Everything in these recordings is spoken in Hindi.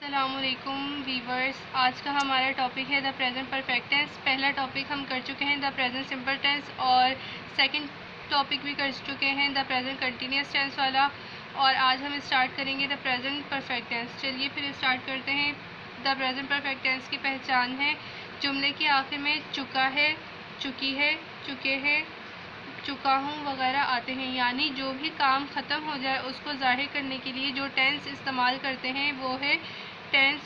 अस्सलामुअलैकुम वीवर्स, आज का हमारा टॉपिक है द प्रेजेंट परफेक्ट टेंस। पहला टॉपिक हम कर चुके हैं द प्रेजेंट सिंपल टेंस और सेकंड टॉपिक भी कर चुके हैं द प्रेजेंट कंटिन्यूस टेंस वाला, और आज हम स्टार्ट करेंगे द प्रेजेंट परफेक्ट टेंस। चलिए फिर स्टार्ट करते हैं। द प्रेजेंट परफेक्ट टेंस की पहचान है जुमले के आखिर में चुका है, चुकी है, चुके हैं, चुका हूँ वगैरह आते हैं, यानी जो भी काम ख़त्म हो जाए उसको ज़ाहिर करने के लिए जो टेंस इस्तेमाल करते हैं वो है tense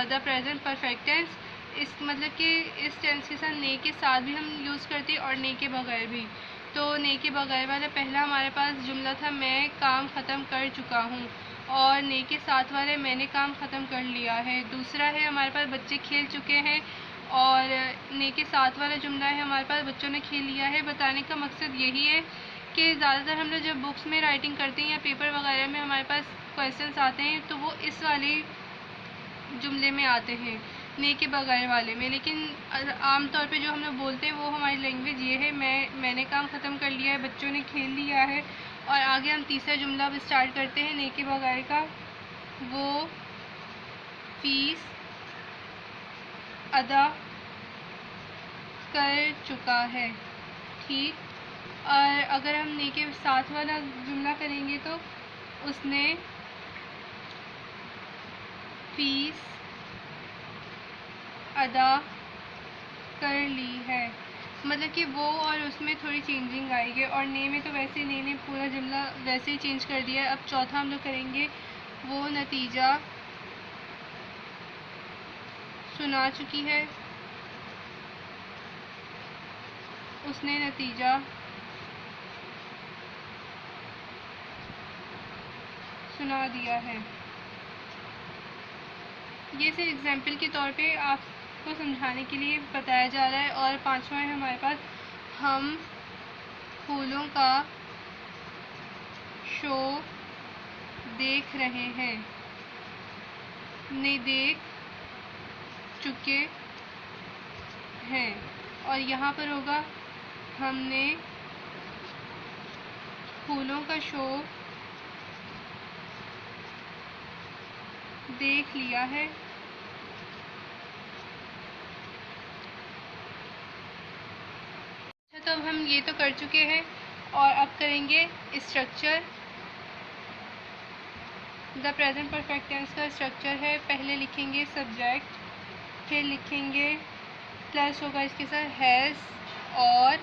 the present perfect tense. इस मतलब कि इस टेंस के साथ ने के साथ भी हम यूज़ करते हैं और ने के बगैर भी। तो ने के बगैर वाला पहला हमारे पास जुमला था मैं काम ख़त्म कर चुका हूँ, और ने के साथ वाले मैंने काम ख़त्म कर लिया है। दूसरा है हमारे पास बच्चे खेल चुके हैं, और ने के साथ वाला जुमला है हमारे पास बच्चों ने खेल लिया है। बताने का मकसद यही है कि ज़्यादातर हम लोग जब बुक्स में राइटिंग करते हैं या पेपर वगैरह में हमारे पास क्वेश्चंस आते हैं तो वो इस वाले जुमले में आते हैं, ने के बगैर वाले में। लेकिन आमतौर पे जो हम लोग बोलते हैं वो हमारी लैंग्वेज ये है मैंने काम ख़त्म कर लिया है, बच्चों ने खेल लिया है। और आगे हम तीसरा जुमला अब स्टार्ट करते हैं ने के बगैर का। वो फीस अदा कर चुका है, ठीक। और अगर हम ने के साथ वाला जुमला करेंगे तो उसने फीस अदा कर ली है। मतलब कि वो और उसमें थोड़ी चेंजिंग आएगी, और ने में तो वैसे ने पूरा जुमला वैसे ही चेंज कर दिया है। अब चौथा हम लोग करेंगे वो नतीजा सुना चुकी है, उसने नतीजा सुना दिया है। ये सिर्फ एग्जाम्पल के तौर पे आपको समझाने के लिए बताया जा रहा है। और पांचवा है हमारे पास हम फूलों का शो देख रहे हैं, ने देख चुके हैं। और यहाँ पर होगा हमने फूलों का शो देख लिया है। तो अब हम ये तो कर चुके हैं, और अब करेंगे structure. The present perfect tense का स्ट्रक्चर है पहले लिखेंगे सब्जेक्ट, फिर लिखेंगे प्लस होगा इसके साथ हैज़ और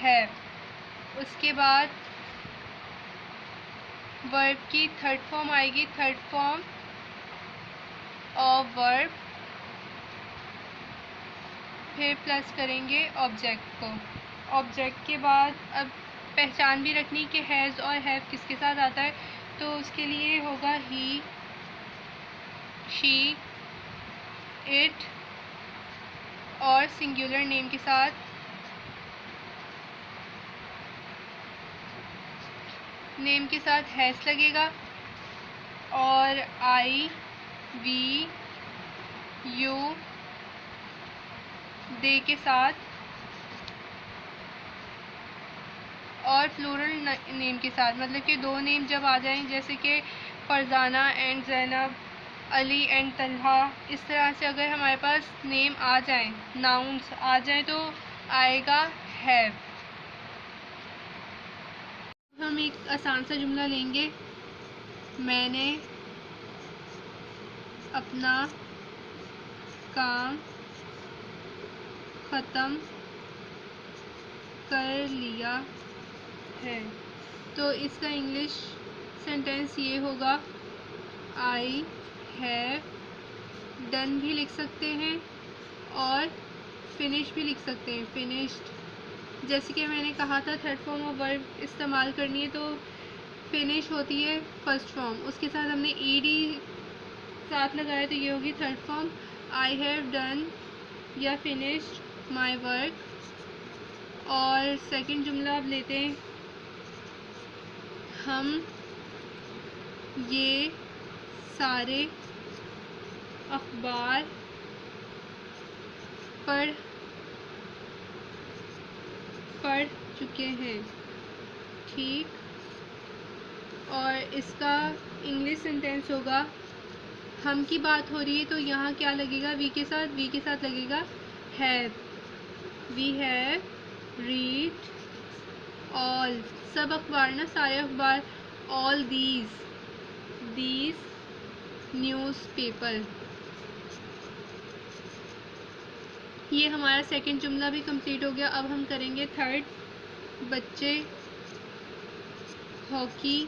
हैव। उसके बाद वर्ब की थर्ड फॉर्म आएगी, थर्ड फॉर्म ऑफ वर्ब, फिर प्लस करेंगे ऑब्जेक्ट को। ऑब्जेक्ट के बाद अब पहचान भी रखनी कि हैज़ और हैव किसके साथ आता है, तो उसके लिए होगा ही, शी, इट, और सिंगुलर नेम के साथ हैज़ लगेगा, और आई, वी, यू, दे के साथ, और प्लूरल नेम के साथ। मतलब कि दो नेम जब आ जाएं, जैसे कि फरजाना एंड ज़ैनब, अली एंड तलहा, इस तरह से अगर हमारे पास नेम आ जाएं, नाउन्स आ जाएं, तो आएगा हैव। हम एक आसान सा जुमला लेंगे, मैंने अपना काम ख़त्म कर लिया है। तो इसका इंग्लिश सेंटेंस ये होगा आई हैव डन भी लिख सकते हैं और फिनिश भी लिख सकते हैं, फिनिश्ड। जैसे कि मैंने कहा था थर्ड फॉर्म ऑफ वर्ब इस्तेमाल करनी है, तो फिनिश होती है फर्स्ट फॉर्म, उसके साथ हमने ईडी साथ लगाया तो ये होगी third form. I have done या फिनिश्ड माई वर्क। और सेकंड जुमला अब लेते हैं, हम ये सारे अखबार पढ़ चुके हैं, ठीक। और इसका इंग्लिश सेंटेंस होगा हम की बात हो रही है तो यहाँ क्या लगेगा वी के साथ लगेगा have. We have read all, सब अखबार ना, सारे अखबार, ऑल दीज न्यूज़पेपर। ये हमारा सेकंड जुमला भी कंप्लीट हो गया। अब हम करेंगे थर्ड। बच्चे हॉकी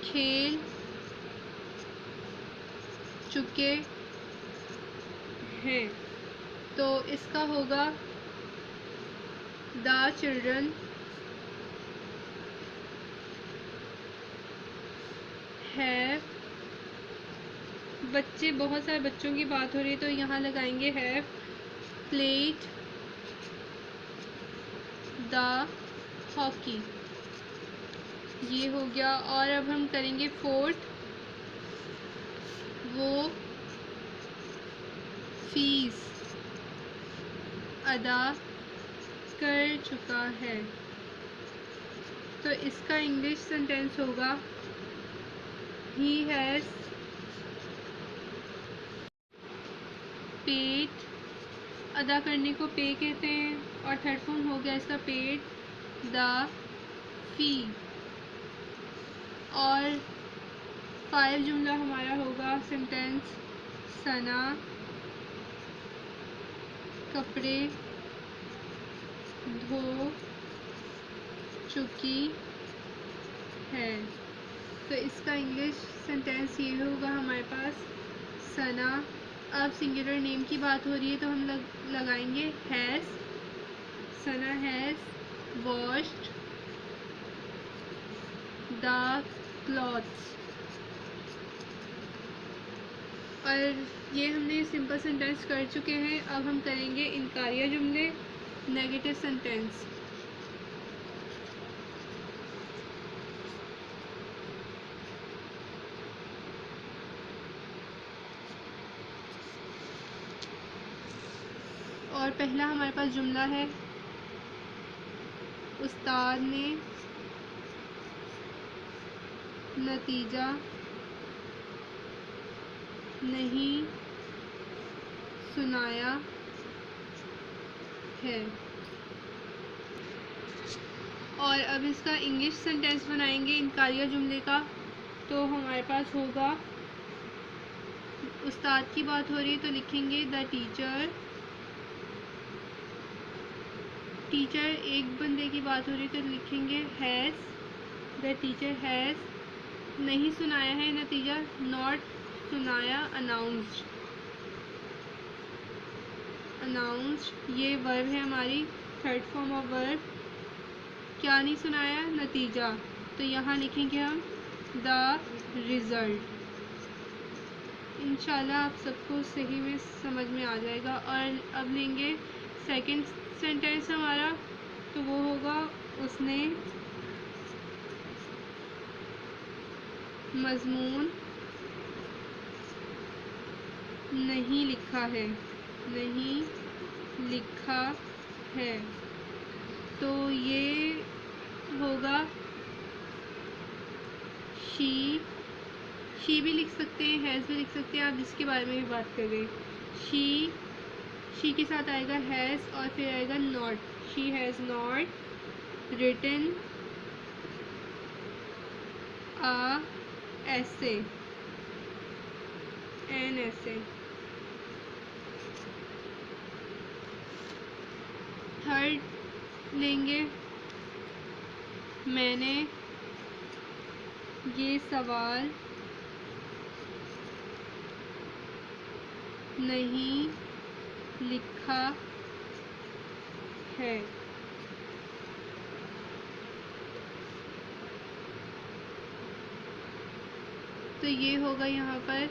खेल चुके हैं, तो इसका होगा द चिल्ड्रन हैव। बच्चे, बहुत सारे बच्चों की बात हो रही है तो यहाँ लगाएंगे हैव प्लेड द हॉकी। ये हो गया। और अब हम करेंगे फोर्थ। वो फीस अदा कर चुका है, तो इसका इंग्लिश सेंटेंस होगा ही हैज़ पेड। अदा करने को पे कहते हैं, और थर्ड फॉर्म हो गया इसका पेड द फी। और फाइव जुमला हमारा होगा सेंटेंस सना कपड़े धो चुकी है, तो इसका इंग्लिश सेंटेंस ये होगा हमारे पास सना। अब सिंगुलर नेम की बात हो रही है तो हम लगाएंगे has. Sana has washed the clothes. और ये हमने सिंपल सेंटेंस कर चुके हैं। अब हम करेंगे इनकारिया जुमले, नेगेटिव सेंटेंस। और पहला हमारे पास जुमला है उस्ताद ने नतीजा नहीं सुनाया है। और अब इसका इंग्लिश सेंटेंस बनाएंगे इनकारिया जुमले का, तो हमारे पास होगा उस्ताद की बात हो रही है तो लिखेंगे द टीचर एक बंदे की बात हो रही है तो लिखेंगे हैज़। द टीचर हैज़ नहीं सुनाया है नतीजा, नॉट सुनाया अनाउंस्ड। ये वर्ब है हमारी थर्ड फॉर्म ऑफ वर्ब। क्या नहीं सुनाया, नतीजा, तो यहाँ लिखेंगे हम द रिज़ल्ट। इंशाल्लाह आप सबको सही में समझ में आ जाएगा। और अब लेंगे सेकंड सेंटेंस हमारा, तो वो होगा उसने मज़मून नहीं लिखा है, तो ये होगा शी भी लिख सकते हैं, हैज़ भी लिख सकते हैं, आप जिसके बारे में भी बात कर रहे हैं। शी के साथ आएगा हैज़ और फिर आएगा not. She has not written an essay. Third लेंगे मैंने ये सवाल नहीं लिखा है, तो ये होगा यहाँ पर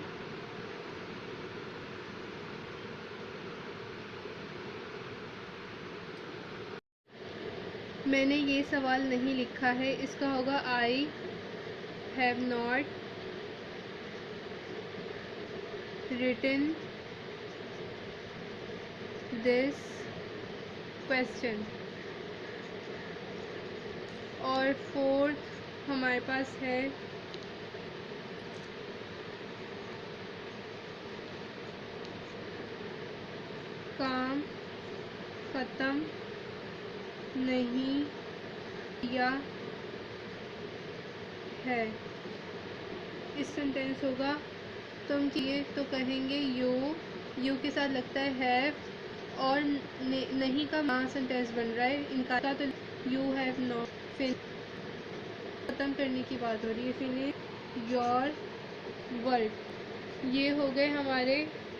मैंने ये सवाल नहीं लिखा है, इसका होगा I have not written this question. और फोर्थ हमारे पास है काम ख़त्म नहीं किया है। इस सेंटेंस होगा तुम किए तो कहेंगे यू के साथ लगता है हैव और नहीं का मा सेंटेंस बन रहा है। इनका तो यू हैव नॉट। फिर ख़त्म करने की बात हो रही है। Finish your work. ये हो गए हमारे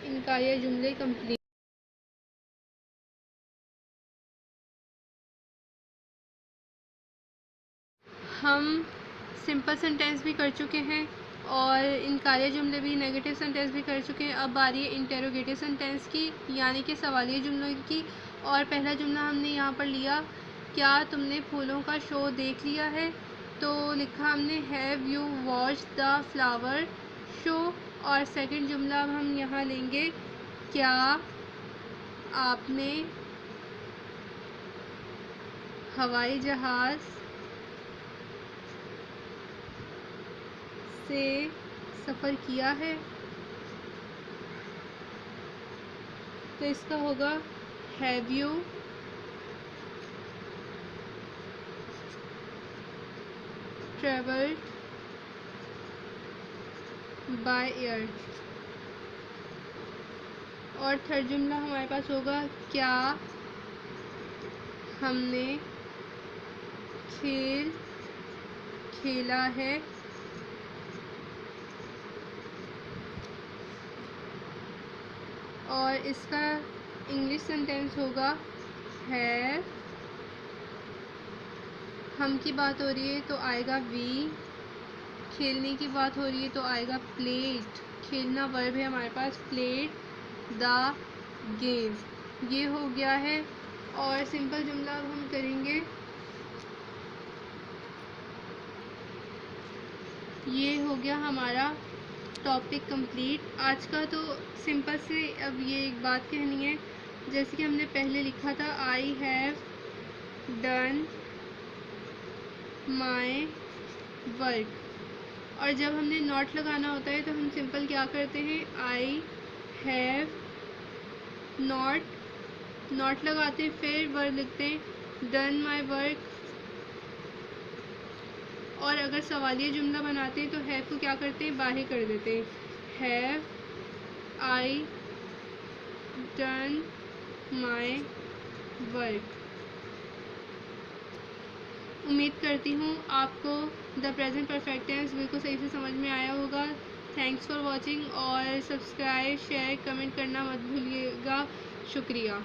इनका ये जुमले कंप्लीट। हम सिंपल सेंटेंस भी कर चुके हैं और इनकारिया जुमले भी, नेगेटिव सेंटेंस भी कर चुके हैं। अब बारी है इंटेरोगेटिव सेंटेंस की, यानी कि सवालिया जुमलों की। और पहला जुमला हमने यहाँ पर लिया, क्या तुमने फूलों का शो देख लिया है? तो लिखा हमने have you watch the flower show. और सेकंड जुमला अब हम यहाँ लेंगे, क्या आपने हवाई जहाज़ से सफ़र किया है? तो इसका होगा have you travelled by air. और थर्ड जुमला हमारे पास होगा, क्या हमने खेल खेला है? और इसका इंग्लिश सेंटेंस होगा हैव। हम की बात हो रही है तो आएगा वी। खेलने की बात हो रही है तो आएगा प्लेड। खेलना वर्ब है हमारे पास, प्लेड द गेम। ये हो गया है। और सिंपल जुमला अब हम करेंगे, ये हो गया हमारा टॉपिक कंप्लीट आज का। तो सिंपल से अब ये एक बात कहनी है, जैसे कि हमने पहले लिखा था I have done my work. और जब हमने नॉट लगाना होता है तो हम सिंपल क्या करते हैं, आई हैव नॉट लगाते हैं, फिर वर्क लिखते हैं डन माई वर्क। और अगर सवालिया जुमला बनाते हैं तो हैव को क्या करते हैं, बाहर कर देते हैं, have I done my work. उम्मीद करती हूँ आपको द प्रेजेंट परफेक्ट टेंस बिल्कुल सही से समझ में आया होगा। Thanks for watching. और सब्सक्राइब, शेयर, कमेंट करना मत भूलिएगा। शुक्रिया।